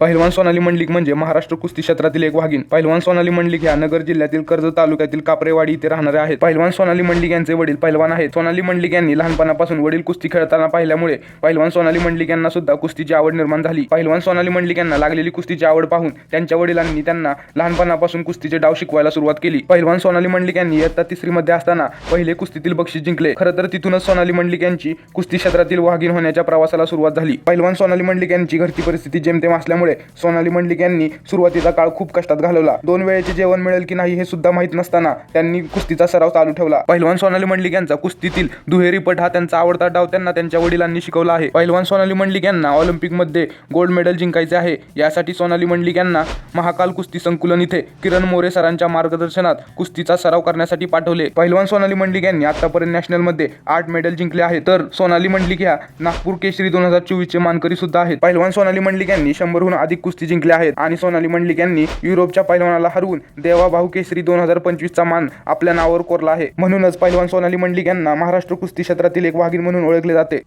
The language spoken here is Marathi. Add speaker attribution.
Speaker 1: पहिलवान सोनाली मंडलिक म्हणजे महाराष्ट्र कुस्ती क्षेत्रातील एक वाघीण. पहिलवान सोनाली मंडलिक ह्या नगर जिल्ह्यातील कर्जत तालुक्यातील कापरेवाडी इथे राहणारे आहेत. पहिलवान सोनाली मंडलिक यांचे वडील पहिलवान आहेत. सोनाली मंडलिक यांनी लहानपणापासून वडील कुस्ती खेळताना पाहिल्यामुळे पहिलवान सोनाली मंडलिक यांना सुद्धा कुस्तीची आवड निर्माण झाली. पहिलवान सोनाली मंडलिक यांना लागलेली कुस्तीची आवड पाहून त्यांच्या वडिलांनी त्यांना लहानपणापासून कुस्तीचे डाव शिकवायला सुरुवात केली. पहिलवान सोनाली मंडलिक यांनी इयत्ता 3री मध्ये असताना पहिले कुस्तीतील बक्षीस जिंकले. खरं तर तिथूनच सोनाली मंडलिक यांची कुस्ती क्षेत्रातील वाघीण होण्याच्या प्रवासाला सुरुवात झाली. पहिलवान सोनाली मंडलिक यांची घरची परिस्थिती जेमतेम असल्यामुळे सोनाली मंडलिक यांनी सुरुवातीचा काळ खूप कष्टात घालवला. 2 वेळेचे जेवण मिळेल की नाही हे सुद्धा माहीत नसताना त्यांनी कुस्तीचा सराव चालू ठेवला. पहिलवान सोनाली मंडलिक यांचा कुस्तीतील दुहेरी पट हा त्यांचा आवडता डाव त्यांना त्यांच्या वडिलांनी शिकवला आहे. पहिलवान सोनाली मंडलिक यांना ऑलिम्पिकमध्ये गोल्ड मेडल जिंकायचे आहे. यासाठी सोनाली मंडलिक यांना महाकाल कुस्ती संकुलन इथे किरण मोरे सरांच्या मार्गदर्शनात कुस्तीचा सराव करण्यासाठी पाठवले. पहिलवान सोनाली मंडलिक यांनी आतापर्यंत नॅशनलमध्ये 8 मेडल जिंकले आहेत. तर सोनाली मंडलिक ह्या नागपूर केसरी 2024 चे मानकरी सुद्धा आहेत. पहिलवान सोनाली मंडलिक यांनी 100हून अधिक कुस्ती जिंकल्या आहेत आणि सोनाली मंडलिक यांनी युरोपच्या पहिलवानाला हरवून देवाभाऊ केसरी 2025 चा मान आपल्या नावावर कोरला आहे. म्हणूनच पहिलवान सोनाली मंडलिक यांना महाराष्ट्र कुस्ती क्षेत्रातील एक वाघीण म्हणून ओळखले जाते.